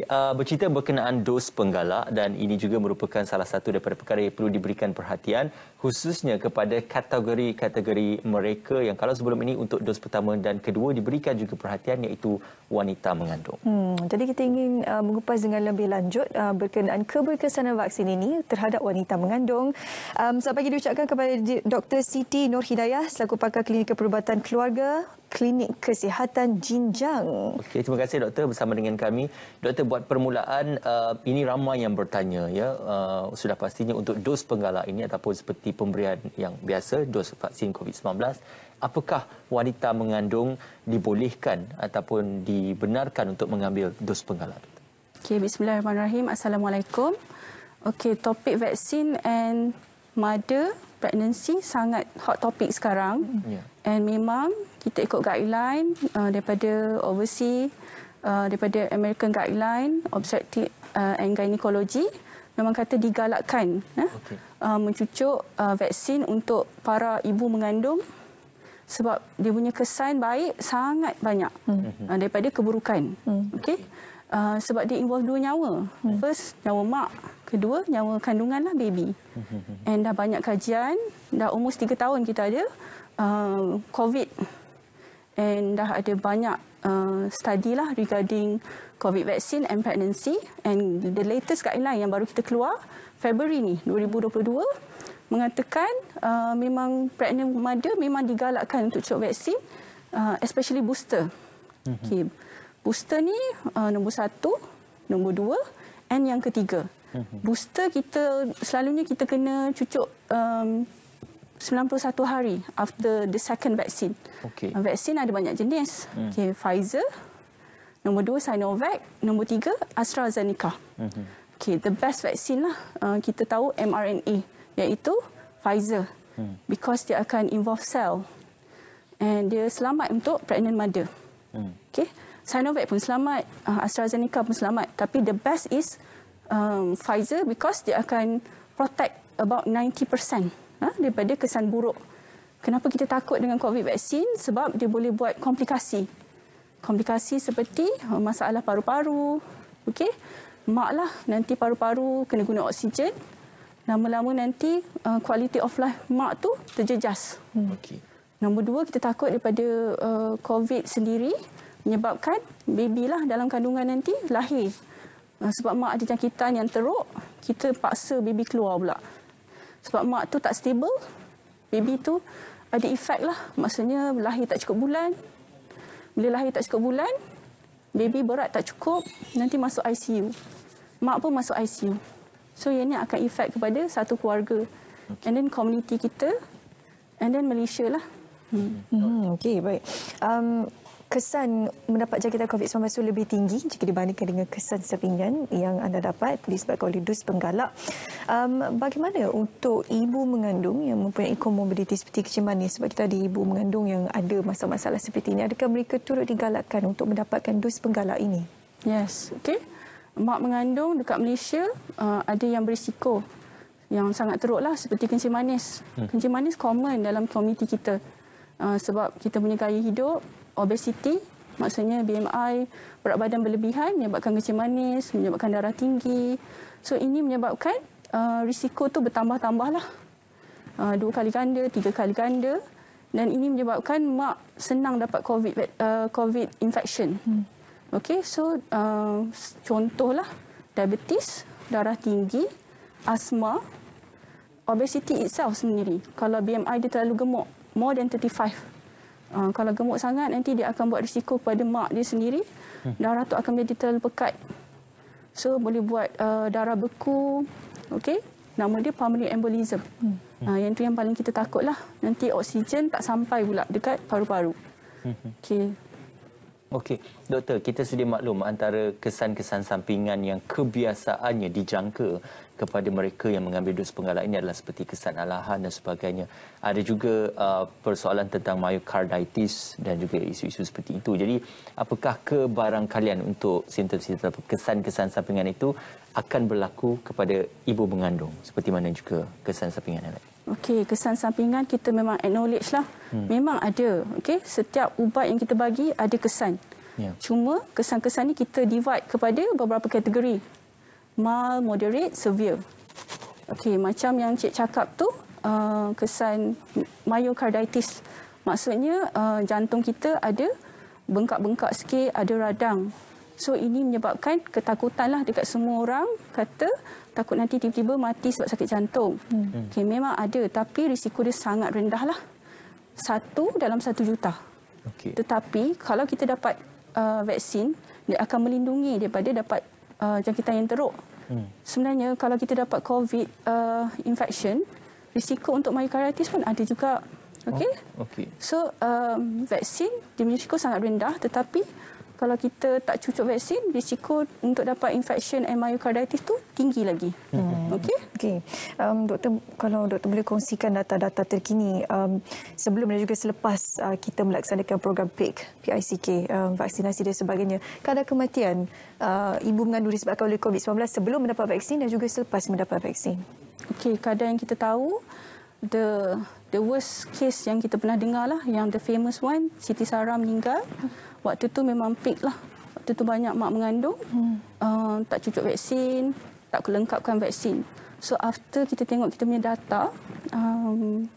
Bercerita berkenaan dos penggalak, dan ini juga merupakan salah satu daripada perkara yang perlu diberikan perhatian khususnya kepada kategori-kategori mereka yang kalau sebelum ini untuk dos pertama dan kedua diberikan juga perhatian, iaitu wanita mengandung. Jadi kita ingin mengupas dengan lebih lanjut berkenaan keberkesanan vaksin ini terhadap wanita mengandung. Selamat pagi diucapkan kepada Dr. Siti Nur Hidayah selaku pakar klinik perubatan keluarga Klinik Kesihatan Jinjang. Okey, terima kasih doktor bersama dengan kami. Doktor, buat permulaan, ini ramai yang bertanya ya, sudah pastinya untuk dos penggalak ini ataupun seperti pemberian yang biasa, dos vaksin COVID-19, apakah wanita mengandung dibolehkan ataupun dibenarkan untuk mengambil dos penggalak? Okey, bismillahirrahmanirrahim. Assalamualaikum. Okey, topik vaksin and mother pregnancy sangat hot topic sekarang. And memang kita ikut guideline daripada overseas, daripada American Guideline Obstetrics and Gynecology, memang kata digalakkan mencucuk vaksin untuk para ibu mengandung sebab dia punya kesan baik sangat banyak daripada keburukan. Okey, sebab dia involve dua nyawa. First, nyawa mak. Kedua, nyawa kandungan lah baby. And dah banyak kajian, dah almost 3 tahun kita ada COVID. And dah ada banyak study lah regarding COVID vaccine and pregnancy. And the latest guideline yang baru kita keluar, February ni, 2022, mengatakan memang pregnant mother memang digalakkan untuk cuk vaksin, especially booster. Okay. Booster ni nombor 1, nombor 2 and yang ketiga. Booster kita selalunya kita kena cucuk 91 hari after the second vaccine. Okay. Vaksin ada banyak jenis. Okay, Pfizer, nombor 2 Sinovac, nombor 3 AstraZeneca. Okay, the best vaksin lah kita tahu mRNA, iaitu Pfizer. Because dia akan involve cell. And dia selamat untuk pregnant mother. Okay. Sinovac pun selamat, AstraZeneca pun selamat. Tapi the best is Pfizer because dia akan protect about 90% daripada kesan buruk. Kenapa kita takut dengan COVID vaksin? Sebab dia boleh buat komplikasi. Komplikasi seperti masalah paru-paru. Okey, mak lah nanti paru-paru kena guna oksigen. Lama-lama nanti quality of life mak tu terjejas. Okay. Nombor 2, kita takut daripada COVID sendiri menyebabkan baby lah dalam kandungan nanti lahir. Sebab mak ada jangkitan yang teruk, kita paksa baby keluar pula. Sebab mak tu tak stable, baby tu ada efek lah. Maksudnya lahir tak cukup bulan. Bila lahir tak cukup bulan, baby berat tak cukup, nanti masuk ICU. Mak pun masuk ICU. So yang ni akan efek kepada satu keluarga. And then community kita, and then Malaysia lah. Okey, baik. Kesan mendapat jangkitan COVID-19 itu lebih tinggi jika dibandingkan dengan kesan sampingan yang anda dapat disebabkan oleh dos penggalak. Bagaimana untuk ibu mengandung yang mempunyai komorbiditi seperti kencing manis? Sebab kita ada ibu mengandung yang ada masalah-masalah seperti ini. Adakah mereka turut digalakkan untuk mendapatkan dos penggalak ini? Yes, okey. Mak mengandung dekat Malaysia ada yang berisiko yang sangat teruk lah, seperti kencing manis. Kencing manis common dalam komuniti kita. Sebab kita punya gaya hidup, obesity, maksudnya BMI, berat badan berlebihan, menyebabkan kencing manis, menyebabkan darah tinggi. So ini menyebabkan risiko tu bertambah-tambah lah. 2 kali ganda, 3 kali ganda. Dan ini menyebabkan mak senang dapat COVID infection. Okay, so contohlah diabetes, darah tinggi, asma, obesity itself sendiri. Kalau BMI dia terlalu gemuk, more than 35. Kalau gemuk sangat, nanti dia akan buat risiko kepada mak dia sendiri. Darah tu akan menjadi terlalu pekat. So, boleh buat darah beku. Okay? Nama dia pulmonary embolism. Yang tu yang paling kita takut lah. Nanti oksigen tak sampai pula dekat paru-paru. Okay. Okey, doktor, kita sedia maklum antara kesan-kesan sampingan yang kebiasaannya dijangka kepada mereka yang mengambil dos penggalak ini adalah seperti kesan alahan dan sebagainya. Ada juga persoalan tentang myocarditis dan juga isu-isu seperti itu. Jadi, apakah kebarangkalian untuk simptom-simptom kesan-kesan sampingan itu akan berlaku kepada ibu mengandung? Seperti mana juga kesan sampingan yang lain? Okey, kesan sampingan kita memang acknowledge lah. Memang ada. Okey, setiap ubat yang kita bagi ada kesan. Cuma kesan-kesan ni kita divide kepada beberapa kategori. Mild, moderate, severe. Okey, macam yang Cik cakap tu, kesan myocarditis. Maksudnya jantung kita ada bengkak-bengkak sikit, ada radang. So ini menyebabkan ketakutan lah dekat semua orang, kata takut nanti tiba-tiba mati sebab sakit jantung. Okay, memang ada, tapi risiko dia sangat rendah lah. 1 dalam 1 juta. Okay. Tetapi kalau kita dapat vaksin, dia akan melindungi daripada dapat jangkitan yang teruk. Sebenarnya kalau kita dapat COVID infection, risiko untuk myocarditis pun ada juga. Okey. Okay. So vaksin dia punya risiko sangat rendah, tetapi kalau kita tak cucuk vaksin, risiko untuk dapat infection and myocarditis tu tinggi lagi. Okey. Okey. Doktor, kalau doktor boleh kongsikan data-data terkini sebelum dan juga selepas kita melaksanakan program PICK, vaksinasi dan sebagainya, kadar kematian ibu mengandung disebabkan oleh COVID-19 sebelum mendapat vaksin dan juga selepas mendapat vaksin. Okey, kadar yang kita tahu, the worst case yang kita pernah dengar lah, yang the famous one, Siti Sarah meninggal. Waktu tu memang peak lah. Waktu tu banyak mak mengandung, tak cucuk vaksin, tak kelengkapkan vaksin. So after kita tengok kita punya data,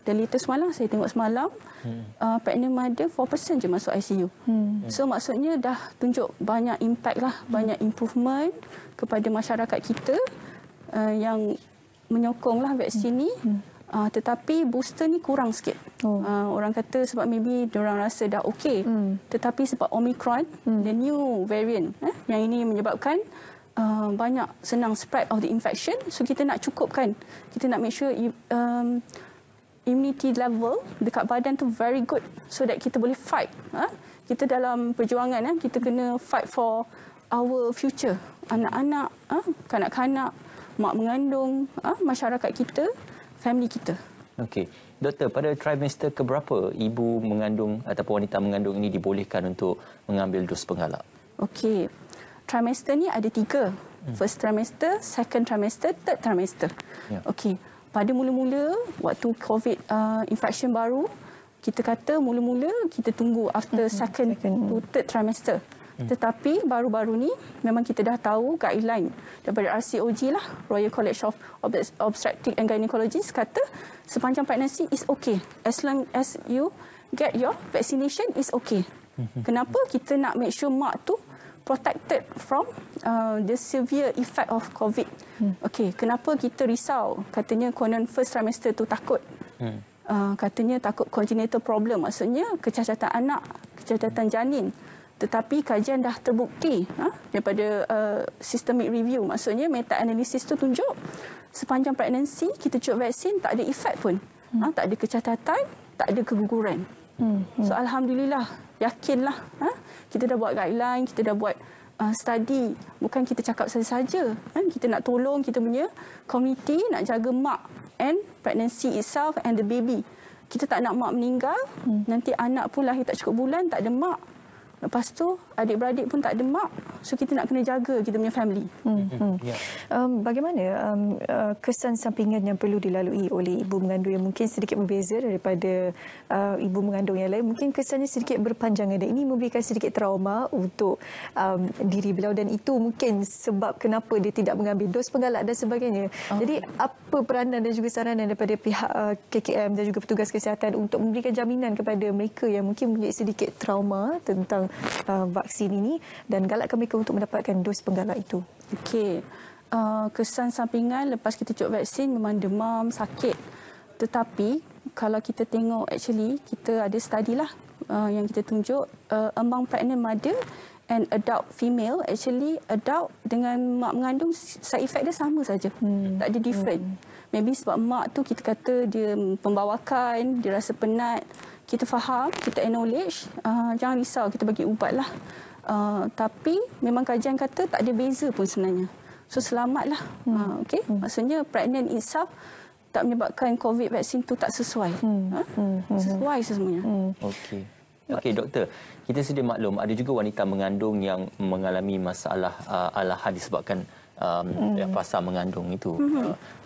the latest one lah, saya tengok semalam, pregnant mother 4% je masuk ICU. So maksudnya dah tunjuk banyak impact lah, banyak improvement kepada masyarakat kita yang menyokonglah vaksin ni. Tetapi booster ni kurang sikit. Orang kata sebab maybe diorang rasa dah okey. Tetapi sebab Omicron, the new variant, yang ini menyebabkan banyak senang spread of the infection. So kita nak cukupkan. Kita nak make sure immunity level dekat badan tu very good so that kita boleh fight. Kita dalam perjuangan, kita kena fight for our future. Anak-anak, kanak-kanak, mak mengandung, masyarakat kita, family kita. Okey. Doktor, pada trimester keberapa ibu mengandung ataupun wanita mengandung ini dibolehkan untuk mengambil dos penggalak? Okey. Trimester ni ada 3. First trimester, second trimester, third trimester. Okey. Pada mula-mula waktu COVID infection baru, kita kata mula-mula kita tunggu after second to third trimester. Tetapi baru-baru ni memang kita dah tahu guideline daripada RCOG lah, Royal College of Obstetrics and Gynecologists, kata sepanjang pregnancy is okay. As long as you get your vaccination is okay. Kenapa? Kita nak make sure mak tu protected from the severe effect of COVID. Okay, kenapa kita risau? Katanya konon first trimester tu takut. Katanya takut congenital problem, maksudnya kecacatan anak, kecacatan janin. Tetapi kajian dah terbukti daripada systemic review. Maksudnya meta-analisis tu tunjuk sepanjang pregnancy kita cucuk vaksin tak ada efek pun. Tak ada kecacatan, tak ada keguguran. So Alhamdulillah, yakinlah. Kita dah buat guideline, kita dah buat study. Bukan kita cakap saja-saja. Kita nak tolong kita punya community, nak jaga mak and pregnancy itself and the baby. Kita tak nak mak meninggal, nanti anak pun lahir tak cukup bulan, tak ada mak. Lepas tu adik-beradik pun tak ada mak. So kita nak kena jaga kita punya family. Bagaimana kesan sampingan yang perlu dilalui oleh ibu mengandung yang mungkin sedikit berbeza daripada ibu mengandung yang lain? Mungkin kesannya sedikit berpanjangan dan ini memberikan sedikit trauma untuk diri beliau, dan itu mungkin sebab kenapa dia tidak mengambil dos penggalak dan sebagainya. Jadi apa peranan dan juga saranan daripada pihak KKM dan juga petugas kesihatan untuk memberikan jaminan kepada mereka yang mungkin mempunyai sedikit trauma tentang vaksin ini dan galakkan mereka untuk mendapatkan dos penggalak itu? Okey. Kesan sampingan lepas kita cucuk vaksin memang demam, sakit. Tetapi kalau kita tengok, actually kita ada study lah yang kita tunjuk among pregnant mother and adult female, actually adult dengan mak mengandung side effect dia sama saja. Tak ada different. Maybe sebab mak tu kita kata dia pembawakan, dia rasa penat. Kita faham, kita acknowledge, jangan risau, kita bagi ubat lah. Tapi memang kajian kata tak ada beza pun sebenarnya. So selamatlah. Okay? Maksudnya pregnant itself tak menyebabkan COVID vaksin tu tak sesuai. Sesuai semuanya. Okey. Okey, doktor. Kita sedia maklum ada juga wanita mengandung yang mengalami masalah alahan disebabkan fasa mengandung itu,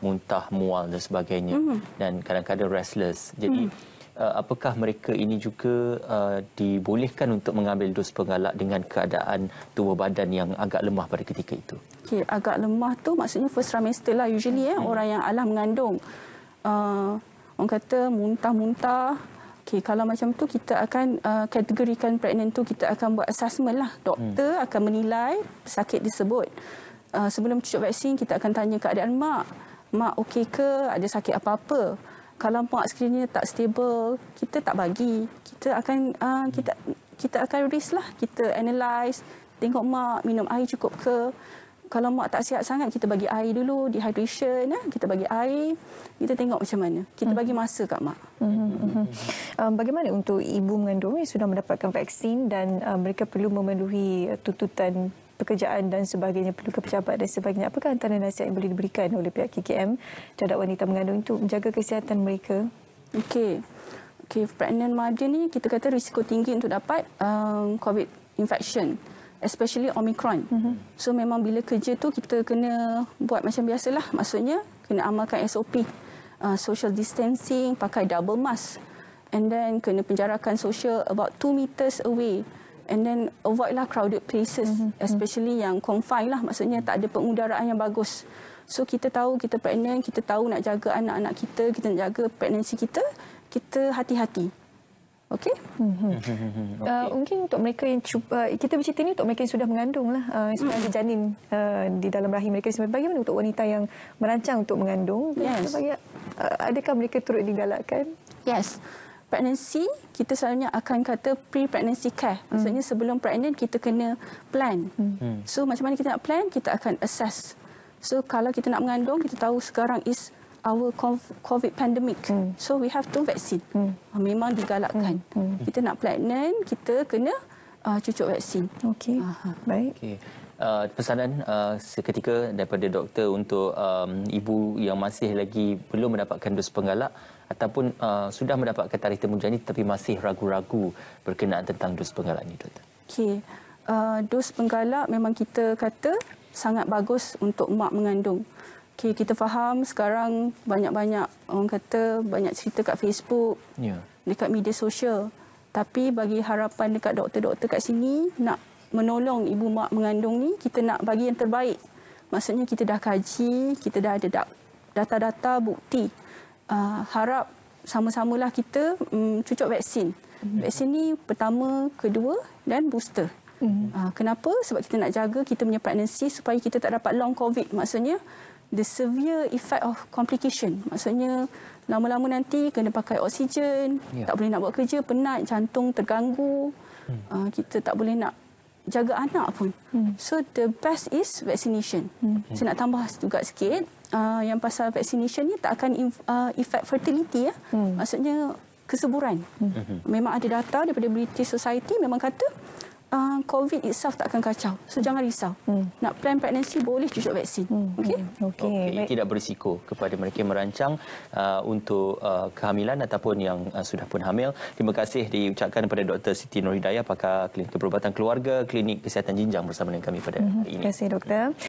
muntah, mual dan sebagainya, dan kadang-kadang restless. Jadi apakah mereka ini juga dibolehkan untuk mengambil dos penggalak dengan keadaan tubuh badan yang agak lemah pada ketika itu? Okay, agak lemah tu maksudnya first trimester lah usually orang yang alah mengandung. Orang kata muntah-muntah. Okay, kalau macam tu kita akan kategorikan pregnant tu, kita akan buat assessment lah. Doktor akan menilai sakit tersebut. Sebelum cucuk vaksin kita akan tanya keadaan mak. Mak okey ke, ada sakit apa-apa. Kalau mak sekiranya tak stable, kita tak bagi. Kita akan kita akan risk lah. Kita analyse, tengok mak minum air cukup ke. Kalau mak tak sihat sangat, kita bagi air dulu, dehydration, kita bagi air, kita tengok macam mana. Kita bagi masa kat mak. Bagaimana untuk ibu mengandung yang sudah mendapatkan vaksin dan mereka perlu memenuhi tuntutan pekerjaan dan sebagainya, perlu ke pejabat dan sebagainya. Apakah antara nasihat yang boleh diberikan oleh pihak KKM terhadap wanita mengandung untuk menjaga kesihatan mereka? Okey, pregnant mother ni kita kata risiko tinggi untuk dapat COVID infection. Especially Omicron. So memang bila kerja tu kita kena buat macam biasalah. Maksudnya kena amalkan SOP. Social distancing, pakai double mask. And then kena penjarakan social about 2 meters away. And then avoid lah crowded places. Especially yang confined lah. Maksudnya tak ada pengudaraan yang bagus. So kita tahu kita pregnant, kita tahu nak jaga anak-anak kita, kita nak jaga pregnancy kita, kita hati-hati. Okey. Mungkin untuk mereka yang cuba, kita bercerita ni untuk mereka yang sudah mengandung lah, sudah ada janin di dalam rahim mereka. Bagaimana untuk wanita yang merancang untuk mengandung? Yes. Adakah mereka turut digalakkan? Yes. Pregnancy, kita selalunya akan kata pre-pregnancy care. Maksudnya sebelum pregnant, kita kena plan. So macam mana kita nak plan, kita akan assess. So kalau kita nak mengandung, kita tahu sekarang is our COVID pandemic. So we have to vaccine. Memang digalakkan. Kita nak pregnant, kita kena cucuk vaksin. Okey. Baik. Okay. Pesanan seketika daripada doktor untuk ibu yang masih lagi belum mendapatkan dos penggalak ataupun sudah mendapatkan tarikh temu janji tapi masih ragu-ragu berkenaan tentang dos penggalak ni, doktor. Okey. Dos penggalak memang kita kata sangat bagus untuk mak mengandung. Okay, kita faham sekarang banyak-banyak orang kata banyak cerita kat Facebook, dekat media sosial. Tapi bagi harapan dekat doktor-doktor kat sini nak menolong ibu mak mengandung ni, kita nak bagi yang terbaik. Maksudnya kita dah kaji, kita dah ada data-data bukti. Harap sama-samalah kita cucuk vaksin. Vaksin ni pertama, kedua dan booster. Kenapa? Sebab kita nak jaga kita punya pregnancy supaya kita tak dapat long COVID. Maksudnya the severe effect of complication. Maksudnya lama-lama nanti kena pakai oksigen, tak boleh nak buat kerja, penat, jantung terganggu. Kita tak boleh nak jaga anak pun. So the best is vaccination. Saya nak tambah juga sikit, yang pasal vaccination ni tak akan effect fertility. Maksudnya kesuburan. Memang ada data daripada British Society memang kata COVID itself tak akan kacau. So jangan risau. Nak plan pregnancy boleh cucuk vaksin. Okey. Tidak berisiko kepada mereka yang merancang untuk kehamilan ataupun yang sudah pun hamil. Terima kasih diucapkan kepada Dr. Siti Nurhidayah, pakar klinik perubatan keluarga, Klinik Kesihatan Jinjang bersama dengan kami pada hari ini. Terima kasih, doktor.